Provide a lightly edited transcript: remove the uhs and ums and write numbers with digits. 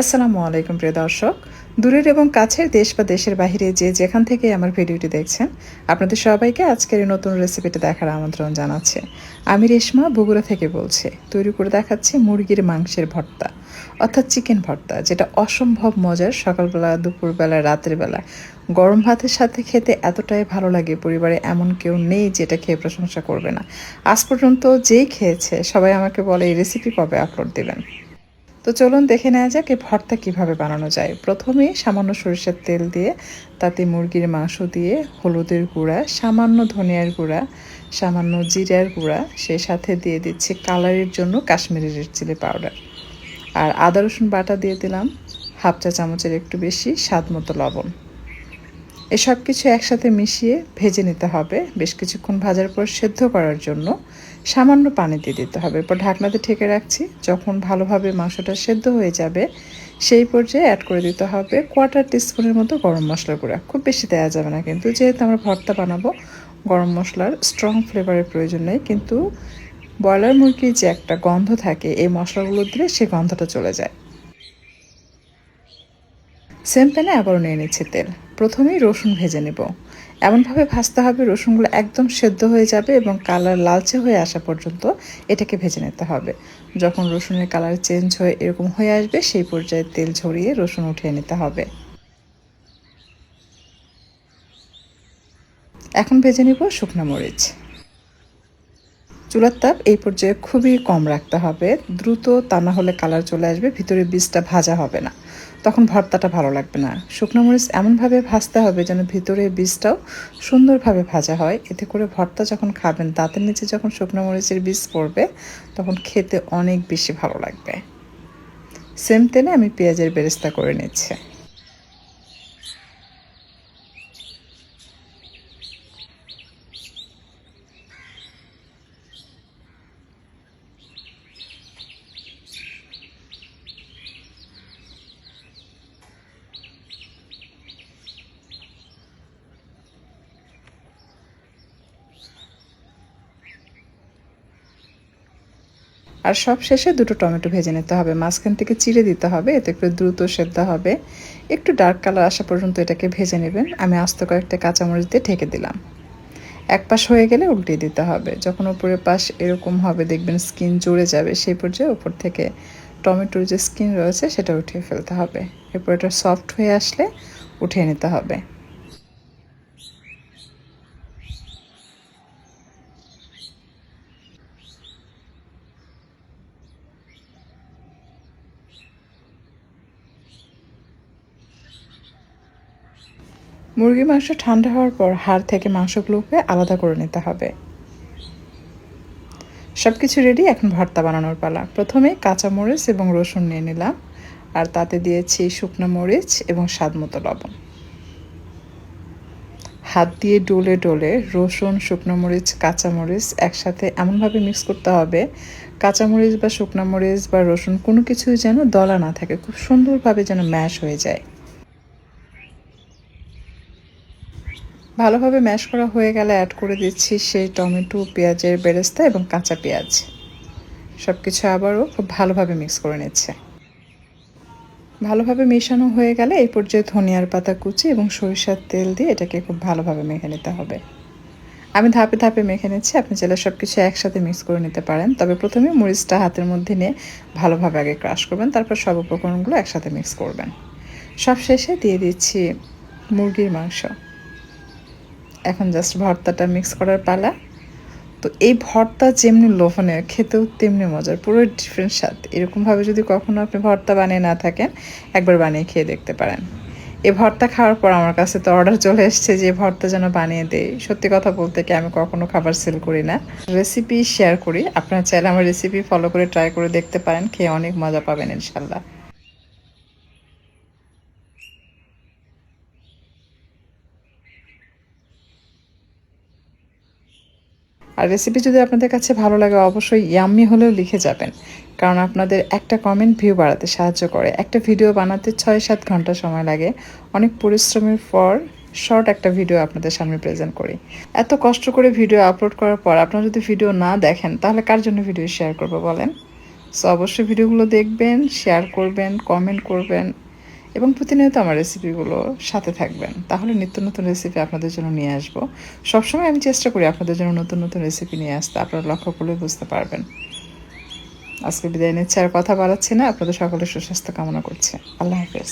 আসসালামু আলাইকুম প্রিয় দর্শক। দূরের এবং কাছের দেশ বা দেশের বাইরে যে যেখান থেকে আমার ভিডিওটি দেখছেন, আপনাদের সবাইকে আজকের এই নতুন রেসিপিটা দেখার আমন্ত্রণ জানাচ্ছি। আমি রেশমা বগুড়া থেকে বলছি। তৈরি করে দেখাচ্ছি মুরগির মাংসের ভর্তা, অর্থাৎ চিকেন ভর্তা, যেটা অসম্ভব মজার। সকালবেলা, দুপুরবেলা, রাতের বেলা গরম ভাতের সাথে খেতে এতটাই ভালো লাগে, পরিবারে এমন কেউ নেই যেটা খেয়ে প্রশংসা করবে না। আজ পর্যন্ত যেই খেয়েছে সবাই আমাকে বলে এই রেসিপি কবে আপলোড দেবেন। তো চলুন দেখে নেওয়া যাক এই ভর্তা কীভাবে বানানো যায়। প্রথমেই সামান্য সরিষার তেল দিয়ে তাতে মুরগির মাংস দিয়ে হলুদের গুঁড়া, সামান্য ধনিয়ার গুঁড়া, সামান্য জিরার গুঁড়া, সেই সাথে দিয়ে দিচ্ছি কালারের জন্য কাশ্মীরি রেড চিলি পাউডার, আর আদা রসুন বাটা দিয়ে দিলাম হাফ চা চামচের একটু বেশি, স্বাদ মতো লবণ। এসব কিছু একসাথে মিশিয়ে ভেজে নিতে হবে। বেশ কিছুক্ষণ ভাজার পর সেদ্ধ করার জন্য সামান্য পানি দিয়ে দিতে হবে। এরপর ঢাকনাতে ঢেকে রাখছি। যখন ভালোভাবে মাংসটা সেদ্ধ হয়ে যাবে সেই পর্যায়ে অ্যাড করে দিতে হবে কোয়ার্টার টিস্পুনের মতো গরম মশলার গুঁড়া। খুব বেশি দেওয়া যাবে না, কিন্তু যেহেতু আমরা ভর্তা বানাবো গরম মশলার স্ট্রং ফ্লেভারের প্রয়োজন নেই। কিন্তু ব্রয়লার মুরগির যে একটা গন্ধ থাকে, এই মশলাগুলো দিলে সেই গন্ধটা চলে যায়। সেম প্যানে আবারও নিয়ে নিচ্ছি তেল। প্রথমেই রসুন ভেজে নেব। এমনভাবে ভাজতে হবে রসুনগুলো একদম সেদ্ধ হয়ে যাবে এবং কালার লালচে হয়ে আসা পর্যন্ত এটাকে ভেজে নিতে হবে। যখন রসুনের কালার চেঞ্জ হয়ে এরকম হয়ে আসবে সেই পর্যায়ে তেল ঝরিয়ে রসুন উঠিয়ে নিতে হবে। এখন ভেজে নিব শুকনো মরিচ। চুলার তাপ এই পর্যায়ে খুবই কম রাখতে হবে, দ্রুত, তা না হলে কালার চলে আসবে, ভিতরে বীজটা ভাজা হবে না, তখন ভর্তাটা ভালো লাগবে না। শুকনো মরিচ এমনভাবে ভাজতে হবে যেন ভিতরে বীজটাও সুন্দরভাবে ভাজা হয়। এতে করে ভর্তা যখন খাবেন দাঁতের নিচে যখন শুকনো মরিচের বীজ পড়বে তখন খেতে অনেক বেশি ভালো লাগবে। সেম তেলে আমি পেঁয়াজের বেরেস্তা করে নিচ্ছি। আর সব শেষে দুটো টমেটো ভেজে নিতে হবে, মাঝখান থেকে চিড়ে দিতে হবে, এতে করে দ্রুত সেদ্ধ হবে। একটু ডার্ক কালার আসা পর্যন্ত এটাকে ভেজে নেবেন। আমি আস্ত কয়েকটা কাঁচামরিচ দিয়ে ঢেকে দিলাম। এক পাশ হয়ে গেলে উল্টিয়ে দিতে হবে। যখন উপরের পাশ এরকম হবে দেখবেন স্কিন জুড়ে যাবে, সেই পর্যায়ে উপর থেকে টমেটোর যে স্কিন রয়েছে সেটা উঠিয়ে ফেলতে হবে। এরপর এটা সফট হয়ে আসলে উঠিয়ে নিতে হবে। মুরগির মাংস ঠান্ডা হওয়ার পর হাড় থেকে মাংসগুলোকে আলাদা করে নিতে হবে। সব কিছু রেডি, এখন ভর্তা বানানোর পালা। প্রথমে কাঁচামরিচ এবং রসুন নিয়ে নিলাম, আর তাতে দিয়েছি শুকনো মরিচ এবং স্বাদ মতো লবণ। হাত দিয়ে ডলে ডলে রসুন, শুকনো মরিচ, কাঁচামরিচ একসাথে এমনভাবে মিক্স করতে হবে কাঁচামরিচ বা শুকনো মরিচ বা রসুন কোনো কিছুই যেন দলা না থাকে, খুব সুন্দরভাবে যেন ম্যাশ হয়ে যায়। ভালোভাবে ম্যাশ করা হয়ে গেলে অ্যাড করে দিচ্ছি সেই টমেটো, পেঁয়াজের বেরেস্তা এবং কাঁচা পেঁয়াজ। সব কিছু আবারও খুব ভালোভাবে মিক্স করে নিচ্ছে। ভালোভাবে মেশানো হয়ে গেলে এই পর্যায়ে ধনিয়ার পাতা কুচি এবং সরিষার তেল দিয়ে এটাকে খুব ভালোভাবে মেখে নিতে হবে। আমি ধাপে ধাপে মেখে নিচ্ছি, আপনি চাইলে সব কিছু একসাথে মিক্স করে নিতে পারেন, তবে প্রথমে মরিচটা হাতের মধ্যে নিয়ে ভালোভাবে আগে ক্রাশ করবেন, তারপর সব উপকরণগুলো একসাথে মিক্স করবেন। সব শেষে দিয়ে দিচ্ছি মুরগির মাংস। এখন জাস্ট ভর্তাটা মিক্স করার পালা। তো এই ভর্তা যেমনি লোভনীয়, খেতেও তেমনি মজার, পুরো ডিফারেন্ট স্বাদ। এরকমভাবে যদি কখনো আপনি ভর্তা বানিয়ে না থাকেন একবার বানিয়ে খেয়ে দেখতে পারেন। এই ভর্তা খাওয়ার পর আমার কাছে তো অর্ডার চলে এসছে যে ভর্তা যেন বানিয়ে দেয়। সত্যি কথা বলতে কি আমি কখনো খাবার সেল করি না, রেসিপি শেয়ার করি। আপনারা চাইলে আমার রেসিপি ফলো করে ট্রাই করে দেখতে পারেন, খেয়ে অনেক মজা পাবেন ইনশাল্লাহ। আর রেসিপি যদি আপনাদের কাছে ভালো লাগে অবশ্যই ইয়াম্মি হলেও লিখে যাবেন, কারণ আপনাদের একটা কমেন্ট ভিউ বাড়াতে সাহায্য করে। একটা ভিডিও বানাতে 6-7 ঘন্টা সময় লাগে, অনেক পরিশ্রমের পর শর্ট একটা ভিডিও আপনাদের সামনে প্রেজেন্ট করি। এত কষ্ট করে ভিডিও আপলোড করার পর আপনারা যদি ভিডিও না দেখেন তাহলে কার জন্য ভিডিও শেয়ার করবো বলেন। সো অবশ্যই ভিডিওগুলো দেখবেন, শেয়ার করবেন, কমেন্ট করবেন এবং প্রতিনিয়ত আমার রেসিপিগুলো সাথে থাকবেন। তাহলে নিত্য নতুন রেসিপি আপনাদের জন্য নিয়ে আসবো। সবসময় আমি চেষ্টা করি আপনাদের জন্য নতুন নতুন রেসিপি নিয়ে আসতে। আপনারা লক্ষ্য করলে বুঝতে পারবেন। আজকে বিদায় নিচ্ছি, আর কথা বাড়াচ্ছি না। আপনাদের সকলের সুস্বাস্থ্য কামনা করছি। আল্লাহ হাফেজ।